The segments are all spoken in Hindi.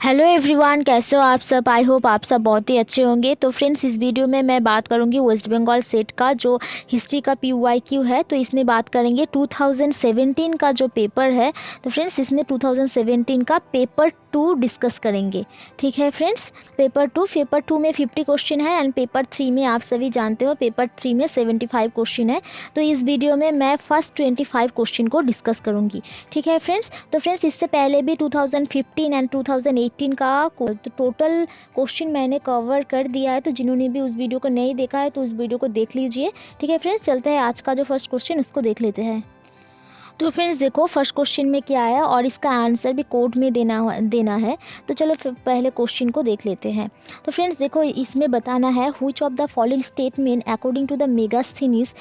हेलो एवरीवन, कैसे हो आप सब। आई होप आप सब बहुत ही अच्छे होंगे। तो फ्रेंड्स, इस वीडियो में मैं बात करूंगी वेस्ट बंगाल सेट का जो हिस्ट्री का PYQ है। तो इसमें बात करेंगे 2017 का जो पेपर है। तो फ्रेंड्स, इसमें 2017 का पेपर 2 डिस्कस करेंगे। ठीक है फ्रेंड्स, पेपर 2 में 50 क्वेश्चन है एंड पेपर 3 में आप सभी जानते हो पेपर 3 में 75 क्वेश्चन है। तो इस वीडियो में मैं फर्स्ट 25 क्वेश्चन को डिस्कस करूँगी। ठीक है फ्रेंड्स। तो फ्रेंड्स, इससे पहले भी 2015 एंड 2018 का टोटल क्वेश्चन मैंने कवर कर दिया है। तो जिन्होंने भी उस वीडियो को नहीं देखा है तो उस वीडियो को देख लीजिए। ठीक है फ्रेंड्स, चलते हैं आज का जो फर्स्ट क्वेश्चन उसको देख लेते हैं। तो फ्रेंड्स देखो, फर्स्ट क्वेश्चन में क्या है और इसका आंसर भी कोड में देना है। तो चलो पहले क्वेश्चन को देख लेते हैं। तो फ्रेंड्स देखो, इसमें बताना है which of the following statement according to the Megasthenes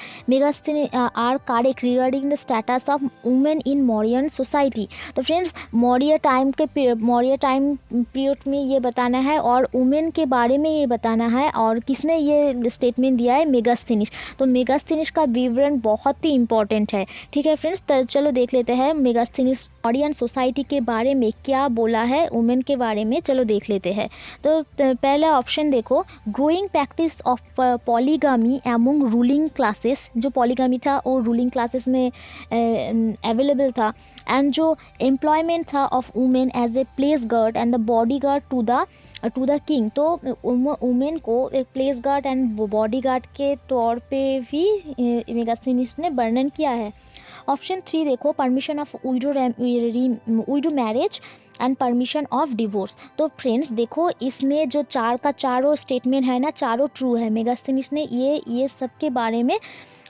are correct regarding the status of women in Mauryan society. तो फ्रेंड्स, मौर्य टाइम पीरियड में ये बताना है और वुमेन के बारे में ये बताना है। और किसने ये स्टेटमेंट दिया है? मेगास्थनीज। तो मेगास्थनीज का विवरण बहुत ही इंपॉर्टेंट है। ठीक है फ्रेंड्स, चलो देख लेते हैं मेगास्थनीज मौर्यन सोसाइटी के बारे में क्या बोला है वुमेन के बारे में। चलो देख लेते हैं। तो पहला ऑप्शन देखो, growing practice of polygamy among ruling classes. जो पॉलीगामी था वो रूलिंग क्लासेस में अवेलेबल था। एंड जो एम्प्लॉयमेंट था of women as a palace guard and the bodyguard to the king. तो वुमेन को एक palace guard and bodyguard के तौर पे भी मेगास्थनीज ने वर्णन किया है। ऑप्शन 3 देखो, permission of window marriage and permission of divorce. तो फ्रेंड्स देखो, इसमें जो चारों स्टेटमेंट है ना, चारों ट्रू है। मेगास्थनीज ने ये सब के बारे में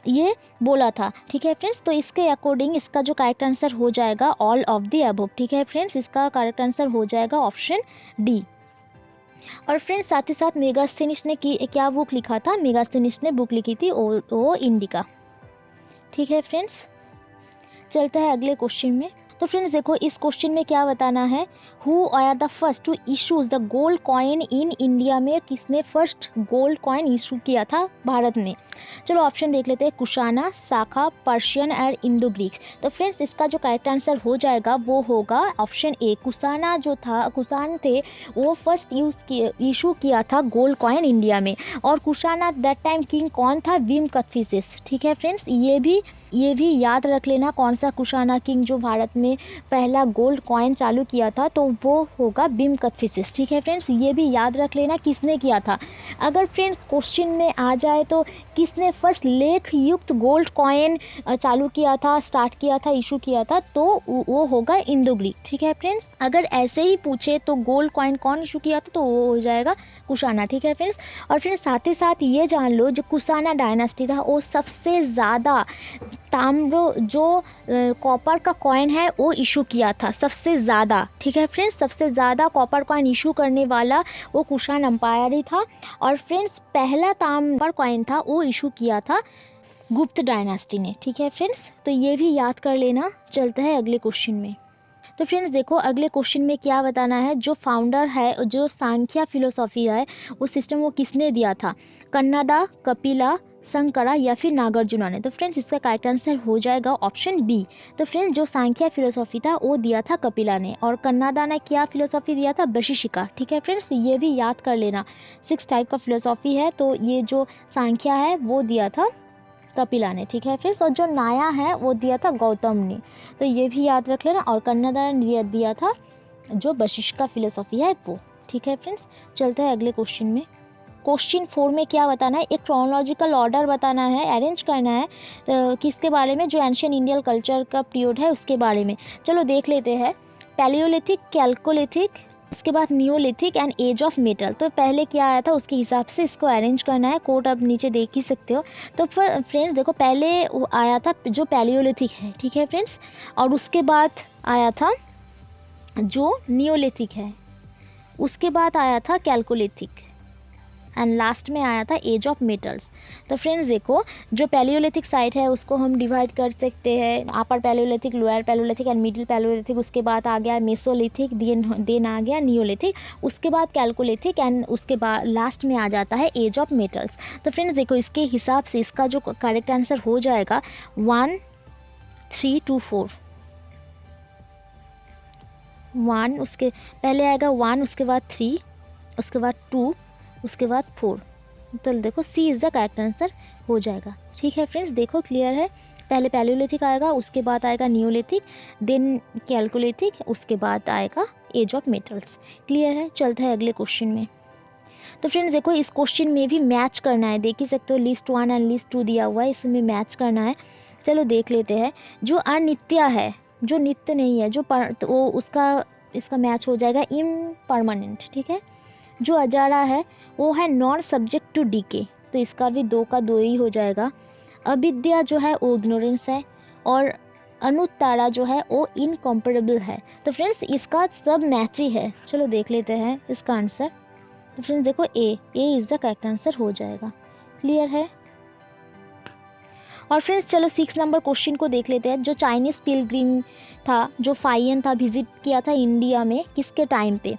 ये बोला था। ठीक है फ्रेंड्स, तो इसके अकॉर्डिंग इसका जो करेक्ट आंसर हो जाएगा ऑल ऑफ द अबव। ठीक है फ्रेंड्स, इसका करेक्ट आंसर हो जाएगा ऑप्शन डी। और फ्रेंड्स, साथ ही साथ मेगास्थनीज ने क्या बुक लिखा था? मेगास्थनीज ने बुक लिखी थी ओ इंडिका। ठीक है फ्रेंड्स, चलता है अगले क्वेश्चन में। तो फ्रेंड्स देखो, इस क्वेश्चन में क्या बताना है? Who are the first to issues the gold coin in India. में किसने फर्स्ट गोल्ड कॉइन इशू किया था भारत में? चलो ऑप्शन देख लेते हैं। कुशाना, साका, पर्शियन और इंडो ग्रीक। तो फ्रेंड्स, इसका जो करेक्ट आंसर हो जाएगा वो होगा ऑप्शन ए। कुशान थे वो फर्स्ट इशू किया था गोल्ड कॉइन इंडिया में। और कुशाना दैट टाइम किंग कौन था? विम कथफिसिस। ठीक है फ्रेंड्स, ये भी याद रख लेना कौन सा कुशाना किंग जो भारत में पहला गोल्ड कॉइन चालू किया था, तो वो होगा बिम कथफिसिस। ठीक है फ्रेंड्स, ये भी याद रख लेना किसने किया था। अगर फ्रेंड्स क्वेश्चन में आ जाए तो किसने फर्स्ट लेख युक्त गोल्ड कॉइन चालू किया था, स्टार्ट किया था, इशू किया था, तो वो होगा इंडो ग्रीक। ठीक है फ्रेंड्स, अगर ऐसे ही पूछे तो गोल्ड कॉइन कौन इशू किया था, तो वो हो जाएगा कुशाना। ठीक है फ्रेंड्स, और फ्रेंड्स साथ ही साथ ये जान लो, जो कुशाना डायनास्टी था वो सबसे ज़्यादा जो कॉपर का कॉइन है वो इशू किया था सबसे ज़्यादा। ठीक है फ्रेंड्स, सबसे ज़्यादा कॉपर कॉइन इशू करने वाला वो कुशान एम्पायर ही था। और फ्रेंड्स, पहला तांबर कॉइन था वो इशू किया था गुप्त डायनास्टी ने। ठीक है फ्रेंड्स, तो ये भी याद कर लेना। चलता है अगले क्वेश्चन में। तो फ्रेंड्स देखो, अगले क्वेश्चन में क्या बताना है? जो फाउंडर है, जो सांख्या फिलोसॉफी है, वो सिस्टम वो किसने दिया था? कन्नादा, कपिला, शंकरा या फिर नागार्जुना ने। तो फ्रेंड्स, इसका करेक्ट आंसर हो जाएगा ऑप्शन बी। तो फ्रेंड्स, जो सांख्या फिलोसॉफी था वो दिया था कपिला ने। और कन्नादा ने क्या फिलोसॉफी दिया था? वशिष्ठिका। ठीक है फ्रेंड्स, ये भी याद कर लेना। 6 टाइप का फिलोसॉफी है, तो ये जो सांख्या है वो दिया था कपिला ने। ठीक है फ्रेंड्स, और जो नाया है वो दिया था गौतम ने। तो ये भी याद रख लेना। और कन्नादा ने दिया था जो वशिष्ठ का फिलोसॉफी है वो। ठीक है फ्रेंड्स, चलता है अगले क्वेश्चन में। क्वेश्चन 4 में क्या बताना है? एक क्रोनोलॉजिकल ऑर्डर बताना है, अरेंज करना है। तो किसके बारे में? जो एंशियंट इंडियन कल्चर का पीरियड है उसके बारे में। चलो देख लेते हैं। पैलियोलिथिक, कैल्कोलिथिक, उसके बाद Neolithic and age of metal. तो पहले क्या आया था उसके हिसाब से इसको अरेंज करना है। कोड अब नीचे देख ही सकते हो। तो फ्रेंड्स देखो, पहले आया था जो पैलियोलिथिक है। ठीक है फ्रेंड्स, और उसके बाद आया था जो नियोलिथिक है, उसके बाद आया था कैल्कोलिथिक एंड लास्ट में आया था एज ऑफ मेटल्स। तो फ्रेंड्स देखो, जो पैलियोलिथिक साइट है उसको हम डिवाइड कर सकते हैं अपर Palaeolithic, lower Palaeolithic and middle Palaeolithic. उसके बाद आ गया मेसोलिथिक, देन आ गया नियोलिथिक, उसके बाद कैल्कोलिथिक एंड उसके बाद लास्ट में आ जाता है एज ऑफ मेटल्स। तो फ्रेंड्स देखो, इसके हिसाब से इसका जो करेक्ट आंसर हो जाएगा 1, 3 to 4। 1, उसके पहले आएगा 1, उसके बाद 3, उसके बाद 2, उसके बाद 4। तो देखो सी इज़ द करेक्ट आंसर हो जाएगा। ठीक है फ्रेंड्स, देखो क्लियर है। पहले पैलियोलिथिक आएगा, उसके बाद आएगा नियोलिथिक, देन कैलकोलिथिक, उसके बाद आएगा एज ऑफ मेटल्स। क्लियर है। चलता है अगले क्वेश्चन में। तो फ्रेंड्स देखो इस क्वेश्चन में भी मैच करना है, देख ही सकते हो लिस्ट 1 एंड लिस्ट 2 दिया हुआ है, इसमें मैच करना है। चलो देख लेते हैं। जो अनित्य है, जो नित्य नहीं है, तो वो इसका मैच हो जाएगा इम्परमानेंट। ठीक है। जो अजारा है वो है नॉन सब्जेक्ट टू डीके, तो इसका भी 2 का 2 ही हो जाएगा। अविद्या जो है वो इग्नोरेंस है, और अनुत्तारा जो है वो इनकम्पेरेबल है। तो फ्रेंड्स इसका सब मैच ही है। चलो देख लेते हैं इसका आंसर। तो फ्रेंड्स देखो A is the correct answer हो जाएगा। क्लियर है। और फ्रेंड्स चलो 6 नंबर क्वेश्चन को देख लेते हैं। जो चाइनीज़ पिलग्रिम था, जो फाइयन था, विजिट किया था इंडिया में किसके टाइम पे?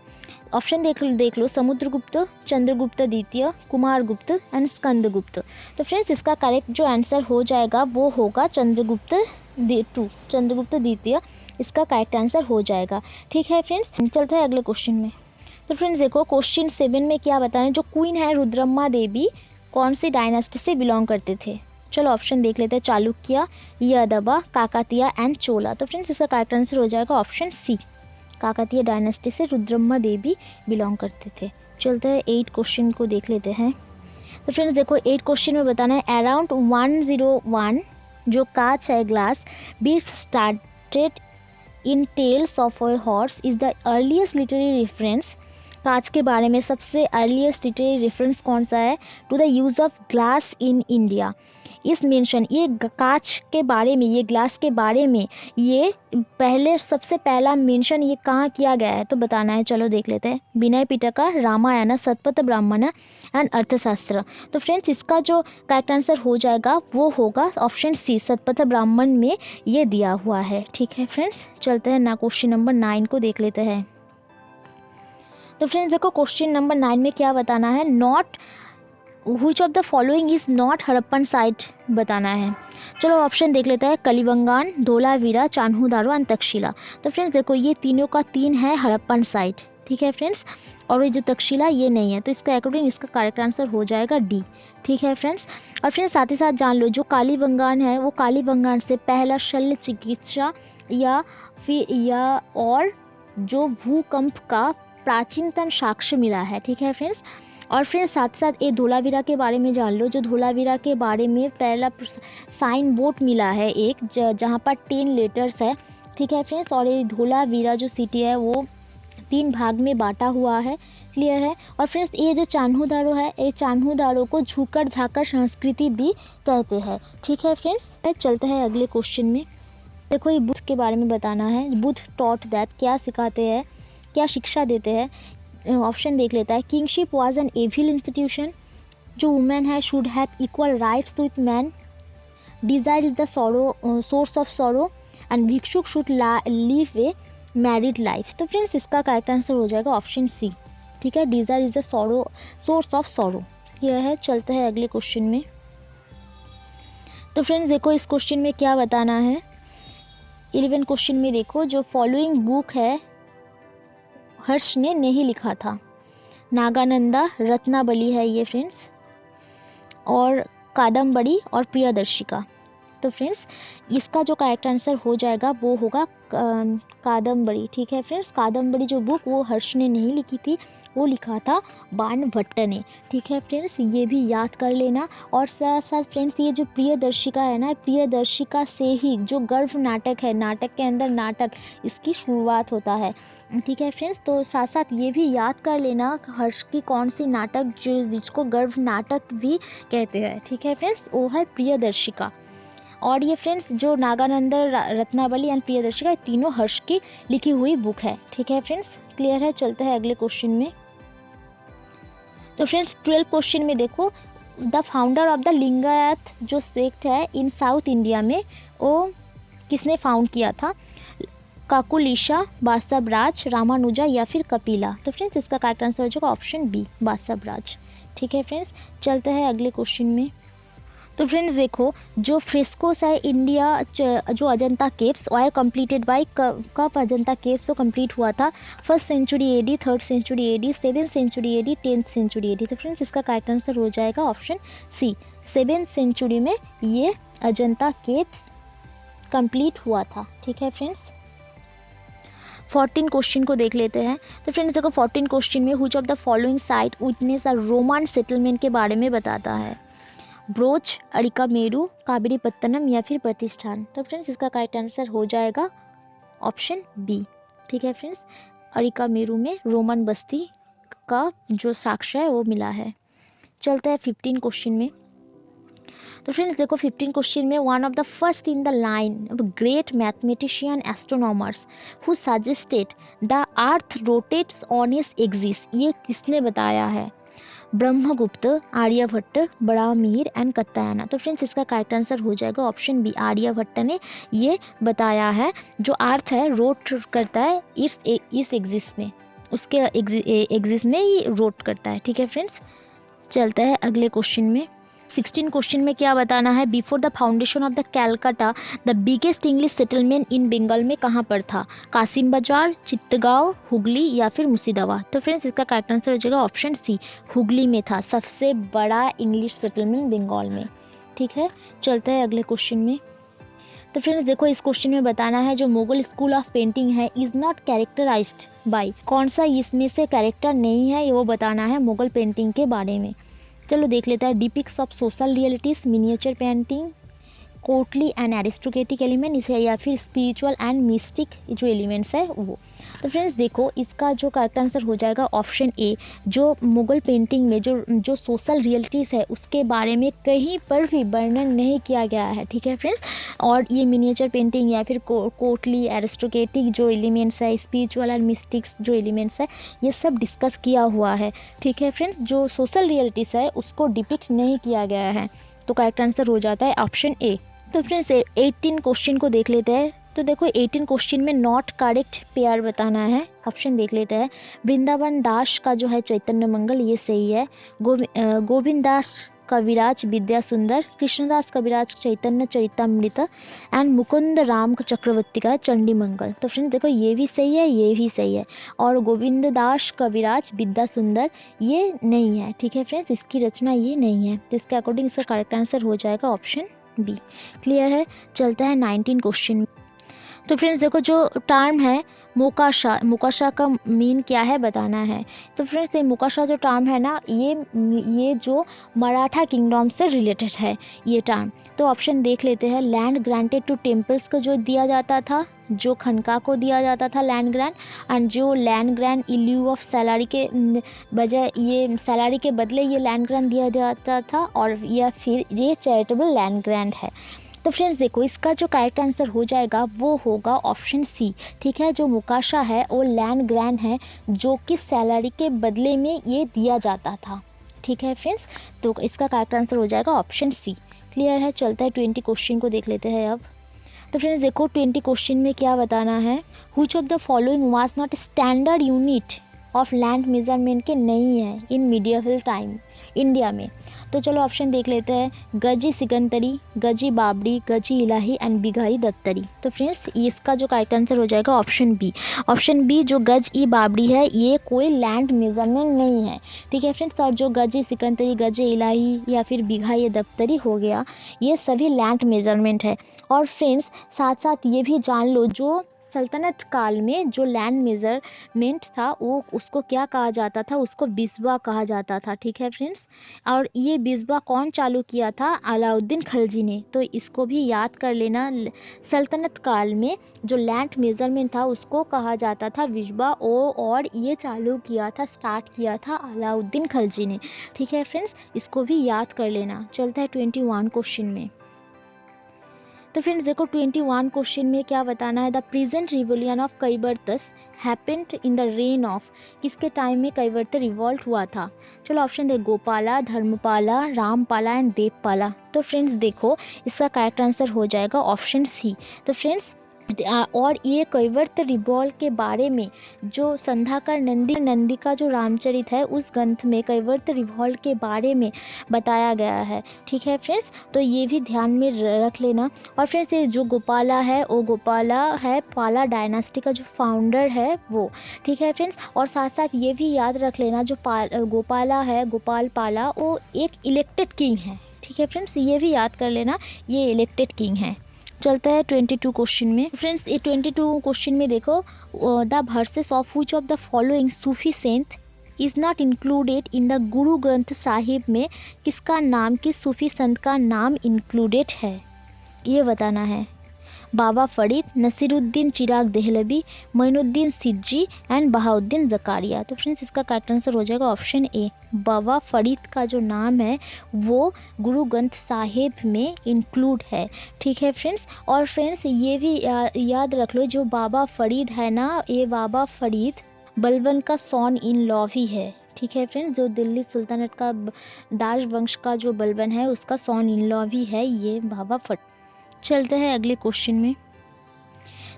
ऑप्शन देख लो समुद्रगुप्त, चंद्रगुप्त द्वितीय, कुमारगुप्त एंड स्कंदगुप्त। तो फ्रेंड्स इसका करेक्ट जो आंसर हो जाएगा वो होगा चंद्रगुप्त द्वितीय, इसका करेक्ट आंसर हो जाएगा। ठीक है फ्रेंड्स, चलते हैं अगले क्वेश्चन में। तो फ्रेंड्स देखो क्वेश्चन 7 में क्या बताएं, जो क्वीन है रुद्रम्मा देवी कौन सी डायनेस्टी से बिलोंग करते थे? चलो ऑप्शन देख लेते हैं। चालुक्य, यादवा, काकतीय एंड चोला। तो फ्रेंड्स इसका करेक्ट आंसर हो जाएगा ऑप्शन सी, काकतीय डायनेस्टी से रुद्रम्मा देवी बिलोंग करते थे। चलते हैं 8 क्वेश्चन को देख लेते हैं। तो फ्रेंड्स देखो 8 क्वेश्चन में बताना है अराउंड 101 जो कांच है glass beads started in tales of a horse is the earliest literary reference. कांच के बारे में सबसे अर्लीस्ट लिटरेरी रेफरेंस कौन सा है to the use of glass in India? इस मेंशन ये कांच के बारे में, ये ग्लास के बारे में ये पहले सबसे पहला मेंशन ये कहाँ किया गया है तो बताना है। चलो देख लेते हैं। विनय पिटका, रामायण, सतपथ ब्राह्मण एंड अर्थशास्त्र। तो फ्रेंड्स इसका जो करेक्ट आंसर हो जाएगा वो होगा ऑप्शन सी, सतपथ ब्राह्मण में ये दिया हुआ है। ठीक है फ्रेंड्स, चलते हैं ना क्वेश्चन नंबर 9 को देख लेते हैं। तो फ्रेंड्स देखो क्वेश्चन नंबर 9 में क्या बताना है, not which of the following is not Harappan site बताना है। चलो ऑप्शन देख लेते हैं। कलिबंगान, धोलावीरा, चान्होदारो एंड तक्षशिला। तो फ्रेंड्स देखो ये तीनों का 3 है हड़प्पन साइट। ठीक है फ्रेंड्स, और ये जो तक्षशिला ये नहीं है, तो इसका अकॉर्डिंग इसका करेक्ट आंसर हो जाएगा डी। ठीक है फ्रेंड्स, और फ्रेंड्स साथ ही साथ जान लो जो कालीबंगान है वो कालीबंगान से पहला शल्य चिकित्सा और जो भूकंप का प्राचीनतम साक्ष्य मिला है। ठीक है फ्रेंड्स, और फ्रेंड्स साथ साथ ये धोलावीरा के बारे में जान लो। जो धोलावीरा के बारे में पहला साइन बोर्ड मिला है एक, जहाँ पर 10 लेटर्स है। ठीक है फ्रेंड्स, और ये धोलावीरा जो सिटी है वो 3 भाग में बांटा हुआ है। क्लियर है। और फ्रेंड्स ये जो चान्होदारो है, ये चान्होदारो को झुकर झाकर संस्कृति भी कहते हैं। ठीक है फ्रेंड्स, चलते हैं अगले क्वेश्चन में। देखो ये बुद्ध के बारे में बताना है। बुद्ध टॉट दैट, क्या सिखाते हैं, क्या शिक्षा देते हैं? ऑप्शन देख लेता है। Kingship was an evil institution, जो वुमेन है should have equal rights with man, desire is the source of sorrow and भिक्षुक should live a married life. तो फ्रेंड्स इसका करेक्ट आंसर हो जाएगा ऑप्शन सी। ठीक है, desire is the source of sorrow. यह है। चलते हैं अगले क्वेश्चन में। तो फ्रेंड्स देखो इस क्वेश्चन में क्या बताना है। 11 क्वेश्चन में देखो जो फॉलोइंग बुक है हर्ष ने नहीं लिखा था। नागानंदा, रत्नावली है ये फ्रेंड्स, और कादम्बरी और प्रियदर्शिका। तो फ्रेंड्स इसका जो करेक्ट आंसर हो जाएगा वो होगा कादम्बरी। ठीक है फ्रेंड्स, कादम्बरी जो बुक वो हर्ष ने नहीं लिखी थी, वो लिखा था बाणभट्ट ने। ठीक है फ्रेंड्स, ये भी याद कर लेना। और साथ साथ फ्रेंड्स ये जो प्रियदर्शिका है ना, प्रियदर्शिका से ही जो गर्भ नाटक है, नाटक के अंदर नाटक, इसकी शुरुआत होता है। ठीक है फ्रेंड्स, तो साथ साथ ये भी याद कर लेना हर्ष की कौन सी नाटक जिसको गर्भ नाटक भी कहते हैं। ठीक है फ्रेंड्स, वो है प्रियदर्शिका। और ये फ्रेंड्स जो नागानंदा, रत्नावली एंड प्रियदर्शिका तीनों हर्ष की लिखी हुई बुक है। ठीक है फ्रेंड्स, क्लियर है। चलते हैं अगले क्वेश्चन में। तो फ्रेंड्स 12 क्वेश्चन में देखो the founder of the Lingayat जो सेक्ट है इन साउथ इंडिया में वो किसने फाउंड किया था? काकुलीशा, बासवराज, रामानुजा या फिर कपिला। तो फ्रेंड्स इसका करेक्ट आंसर हो जाएगा ऑप्शन बी, बासवराज। ठीक है फ्रेंड्स, चलते हैं अगले क्वेश्चन में। तो फ्रेंड्स देखो, जो फ्रेस्कोस है इंडिया, जो Ajanta caves are completed by, कब अजंता केव्स तो कंप्लीट हुआ था? 1st century AD, 3rd century AD, 7th century AD, 10th century AD. तो फ्रेंड्स इसका करेक्ट आंसर हो जाएगा ऑप्शन सी, 7th सेंचुरी में ये अजंता केव्स कंप्लीट हुआ था। ठीक है फ्रेंड्स, 14 क्वेश्चन को देख लेते हैं। तो फ्रेंड्स देखो, 14 क्वेश्चन में which of the following site witness a Roman settlement के बारे में बताता है? ब्रोच, अरिकामेरू, काबेरीपत्तनम या फिर प्रतिष्ठान। तो फ्रेंड्स इसका करेक्ट आंसर हो जाएगा ऑप्शन बी। ठीक है फ्रेंड्स, अरिकामेरू में रोमन बस्ती का जो साक्ष्य है वो मिला है। चलते हैं 15 क्वेश्चन में। तो फ्रेंड्स देखो, 15 क्वेश्चन में one of the first in the line of great mathematician astronomers who suggested the earth rotates on its axis, ये किसने बताया है? ब्रह्मगुप्त, आर्यभट्ट, बड़ामीर एंड कत्यायन। तो फ्रेंड्स इसका करेक्ट आंसर हो जाएगा ऑप्शन बी, आर्यभट्ट ने ये बताया है। जो अर्थ है रोट करता है इस एक्सिस में, उसके एक्सिस में ही रोट करता है। ठीक है फ्रेंड्स, चलता है अगले क्वेश्चन में। 16 क्वेश्चन में क्या बताना है? Before the foundation of the Calcutta the biggest English settlement in Bengal में कहाँ पर था? कासिम बाजार, चित्तगांव, हुगली या फिर मुर्शिदाबाद। तो फ्रेंड्स इसका करेक्ट आंसर हो जाएगा ऑप्शन सी, हुगली में था सबसे बड़ा इंग्लिश सेटलमेंट बंगाल में। ठीक है, चलता है अगले क्वेश्चन में। तो फ्रेंड्स देखो, इस क्वेश्चन में बताना है जो मुगल स्कूल ऑफ पेंटिंग है इज नॉट कैरेक्टराइज्ड बाय, कौन सा इसमें से कैरेक्टर नहीं है, ये वो बताना है मुगल पेंटिंग के बारे में। चलो देख लेता है। Depicts of social realities, miniature painting, courtly and aristocratic element, इसे या फिर स्पिरिचुअल एंड मिस्टिक जो एलिमेंट्स है वो। तो फ्रेंड्स देखो, इसका जो करेक्ट आंसर हो जाएगा ऑप्शन ए, जो मुगल पेंटिंग में जो सोशल रियलिटीज़ है उसके बारे में कहीं पर भी वर्णन नहीं किया गया है। ठीक है फ्रेंड्स, और ये मिनिएचर पेंटिंग या फिर कोर्टली एरिस्टोक्रेटिक जो एलिमेंट्स है, स्पिरिचुअल एंड मिस्टिक्स जो एलिमेंट्स है, ये सब डिस्कस किया हुआ है। ठीक है फ्रेंड्स, जो सोशल रियलिटीज़ है उसको डिपिक्ट नहीं किया गया है। तो करेक्ट आंसर हो जाता है ऑप्शन ए। तो फ्रेंड्स 18 क्वेश्चन को देख लेते हैं। तो देखो, 18 क्वेश्चन में नॉट करेक्ट पेयर बताना है। ऑप्शन देख लेते हैं। वृंदावन दास का जो है चैतन्य मंगल, ये सही है। गोविंद दास कविराज विद्या सुंदर, कृष्णदास कविराज चैतन्य चरितमृत एंड मुकुंद राम चक्रवर्ती का चंडी मंगल। तो फ्रेंड्स देखो, ये भी सही है, ये भी सही है, और गोविंद दास कविराज विद्या सुंदर ये नहीं है। ठीक है फ्रेंड्स, इसकी रचना ये नहीं है। तो इसके अकॉर्डिंग इसका करेक्ट आंसर हो जाएगा ऑप्शन बी। क्लियर है, चलता है 19 क्वेश्चन। तो फ्रेंड्स देखो, जो टर्म है मोकाशा, मोकाशा का मीन क्या है बताना है। तो फ्रेंड्स ये मोकाशा जो टर्म है ना, ये जो मराठा किंगडम से रिलेटेड है ये टर्म। तो ऑप्शन देख लेते हैं। लैंड ग्रांटेड टू टेम्पल्स को जो दिया जाता था, जो खनका को दिया जाता था लैंड ग्रांट, एंड जो land grant in lieu of salary के बजाय, ये सैलरी के बदले ये लैंड ग्रांट दिया जाता था, और या फिर ये चैरिटेबल लैंड ग्रांट है। तो फ्रेंड्स देखो, इसका जो करेक्ट आंसर हो जाएगा वो होगा ऑप्शन सी। ठीक है, जो मुकाशा है वो लैंड ग्रांट है जो कि सैलरी के बदले में ये दिया जाता था। ठीक है फ्रेंड्स, तो इसका करेक्ट आंसर हो जाएगा ऑप्शन सी। क्लियर है, चलता है 20 क्वेश्चन को देख लेते हैं अब। तो फ्रेंड्स देखो, 20 क्वेश्चन में क्या बताना है? Which of the following was not standard unit of land measurement के नहीं है इन मीडिएवल टाइम इंडिया में। तो चलो ऑप्शन देख लेते हैं। गजी सिकंदरी, गजी बाबरी, गजी इलाही एंड बिघाई दफ्तरी। तो फ्रेंड्स इसका जो करेक्ट आंसर हो जाएगा ऑप्शन बी। ऑप्शन बी, जो गज ई बाबरी है ये कोई लैंड मेजरमेंट नहीं है। ठीक है फ्रेंड्स, और जो गजी सिकंदरी, गजी इलाही या फिर बिघाई दफ्तरी हो गया, ये सभी लैंड मेजरमेंट है। और फ्रेंड्स साथ साथ ये भी जान लो, जो सल्तनत काल में जो लैंड मेजरमेंट था वो उसको क्या कहा जाता था? उसको बिस्बा कहा जाता था। ठीक है फ्रेंड्स, और ये बिस्बा कौन चालू किया था? अलाउद्दीन खिलजी ने। तो इसको भी याद कर लेना। सल्तनत काल में जो लैंड मेजरमेंट था उसको कहा जाता था बिस्बा, और ये चालू किया था, स्टार्ट किया था अलाउद्दीन खिलजी ने। ठीक है फ्रेंड्स, इसको भी याद कर लेना। चलता है 21 क्वेश्चन में। तो फ्रेंड्स देखो, 21 क्वेश्चन में क्या बताना है? The present revolution of Kaivartas happened in the reign of, किसके टाइम में कैवर्त रिवॉल्ट हुआ था? चलो ऑप्शन दे। गोपाला, धर्मपाला, रामपाला एंड देवपाला। तो फ्रेंड्स देखो, इसका करेक्ट आंसर हो जाएगा ऑप्शन सी। तो फ्रेंड्स और ये कैवर्त रिवॉल्ट के बारे में जो संध्याकर नंदी का जो रामचरित है उस ग्रंथ में कैवर्त रिवॉल्ट के बारे में बताया गया है। ठीक है फ्रेंड्स, तो ये भी ध्यान में रख लेना। और फ्रेंड्स ये जो गोपाला है वो गोपाला है पाला डायनास्टी का जो फाउंडर है वो। ठीक है फ्रेंड्स, और साथ साथ ये भी याद रख लेना जो गोपाला है गोपाल पाला वो एक इलेक्टेड किंग है। ठीक है फ्रेंड्स, ये भी याद कर लेना ये इलेक्टेड किंग है। चलता है 22 क्वेश्चन में। फ्रेंड्स ये 22 क्वेश्चन में देखो, the verses of which of the following Sufi saint is not included in the Guru Granth Sahib में किसका नाम, किस सूफी संत का नाम इंक्लूडेड है ये बताना है। बाबा फरीद, नसीरुद्दीन चिराग देहलवी, मोइनुद्दीन सिद्जी एंड बहाउद्दीन ज़कारिया। तो फ्रेंड्स इसका करेक्ट आंसर हो जाएगा ऑप्शन ए। बाबा फरीद का जो नाम है वो गुरु ग्रंथ साहिब में इंक्लूड है। ठीक है फ्रेंड्स, और फ्रेंड्स ये भी याद रख लो जो बाबा फरीद है ना, ये बाबा फरीद बलबन का सॉन इन लॉ भी है। ठीक है फ्रेंड्स, जो दिल्ली सुल्तानत का दाश वंश का जो बलबन है उसका सॉन इन लॉ भी है ये बाबा फरीद। चलते हैं अगले क्वेश्चन में।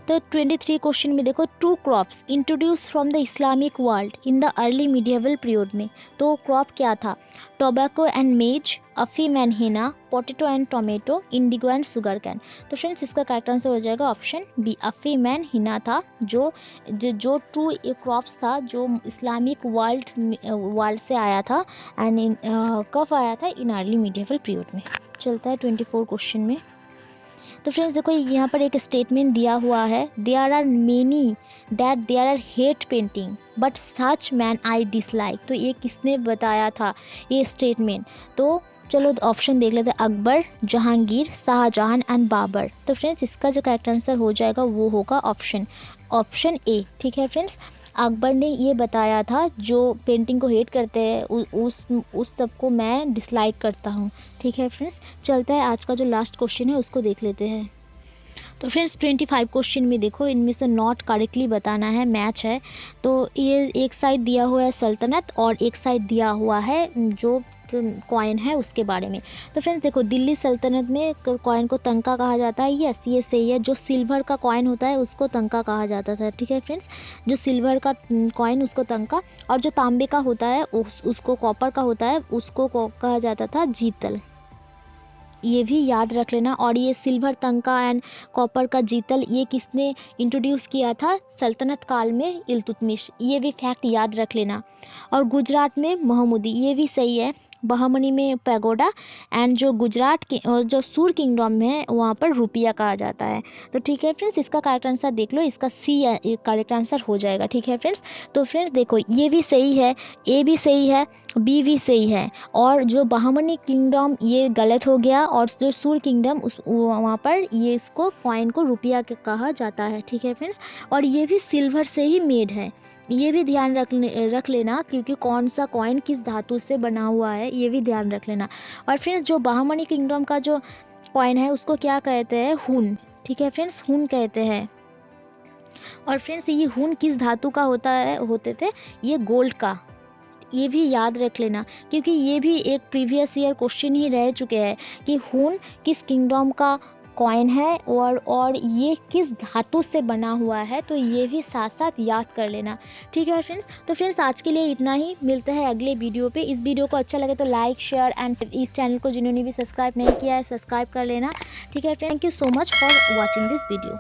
तो 23 क्वेश्चन में देखो, two crops introduce from the Islamic world in the early medieval period में। तो क्रॉप क्या था, टोबैको एंड मेज, अफीम and henna, potato and tomato, indigo and sugarcane. तो फ्रेंड्स इसका करेक्ट आंसर हो जाएगा ऑप्शन बी, अफीम एंड हिना था जो टू क्रॉप्स था जो इस्लामिक वर्ल्ड से आया था एंड कब आया था, इन अर्ली मीडिएवल पीरियड में। चलता है 24 क्वेश्चन में। तो फ्रेंड्स देखो यहाँ पर एक स्टेटमेंट दिया हुआ है, there are many that there are hate painting but such man I dislike. तो ये किसने बताया था ये स्टेटमेंट, तो चलो ऑप्शन देख लेते हैं, अकबर, जहांगीर, शाहजहां एंड बाबर। तो फ्रेंड्स इसका जो करेक्ट आंसर हो जाएगा वो होगा ऑप्शन ए। ठीक है फ्रेंड्स, अकबर ने ये बताया था जो पेंटिंग को हेट करते हैं उस सब को मैं डिसलाइक करता हूँ। ठीक है फ्रेंड्स, चलता है आज का जो लास्ट क्वेश्चन है उसको देख लेते हैं। तो फ्रेंड्स 25 क्वेश्चन में देखो, इनमें से नॉट करेक्टली बताना है, मैच है। तो ये एक साइड दिया हुआ है सल्तनत और एक साइड दिया हुआ है जो कॉइन है उसके बारे में। तो फ्रेंड्स देखो, दिल्ली सल्तनत में कॉइन को तंका कहा जाता है, यस ये सही है। जो सिल्वर का कॉइन होता है उसको तंका कहा जाता था। ठीक है फ्रेंड्स, जो सिल्वर का कॉइन उसको तंका, और जो तांबे का होता है उसको कॉपर का होता है उसको कहा जाता था जीतल। ये भी याद रख लेना। और ये सिल्वर तंका एंड कॉपर का जीतल ये किसने इंट्रोड्यूस किया था, सल्तनत काल में इल्तुतमिश। ये भी फैक्ट याद रख लेना। और गुजरात में महमूदी, ये भी सही है। बहमनी में पैगोडा एंड जो गुजरात के जो सूर किंगडम है वहाँ पर रुपया कहा जाता है। तो ठीक है फ्रेंड्स, इसका करेक्ट आंसर देख लो, इसका सी करेक्ट आंसर हो जाएगा। ठीक है फ्रेंड्स, तो फ्रेंड्स देखो ये भी सही है, ए भी सही है, बी भी सही है, और जो बहमनी किंगडम ये गलत हो गया, और जो सूर किंगडम उस वहाँ पर ये इसको कॉइन को रुपया कहा जाता है। ठीक है फ्रेंड्स, और ये भी सिल्वर से ही मेड है, ये भी ध्यान रख लेना, क्योंकि कौन सा कॉइन किस धातु से बना हुआ है ये भी ध्यान रख लेना। और फ्रेंड्स जो बहमनी किंगडम का जो कॉइन है उसको क्या कहते हैं, हुन। ठीक है फ्रेंड्स, हुन कहते हैं। और फ्रेंड्स ये हुन किस धातु का होते थे, ये गोल्ड का। ये भी याद रख लेना, क्योंकि ये भी एक प्रीवियस ईयर क्वेश्चन ही रह चुके हैं कि हुन किस किंगडम का कॉइन है और ये किस धातु से बना हुआ है, तो ये भी साथ साथ याद कर लेना। ठीक है फ्रेंड्स, तो फ्रेंड्स आज के लिए इतना ही, मिलते हैं अगले वीडियो पे। इस वीडियो को अच्छा लगे तो लाइक शेयर एंड इस चैनल को जिन्होंने भी सब्सक्राइब नहीं किया है सब्सक्राइब कर लेना। ठीक है friend, thank you so much for watching this video.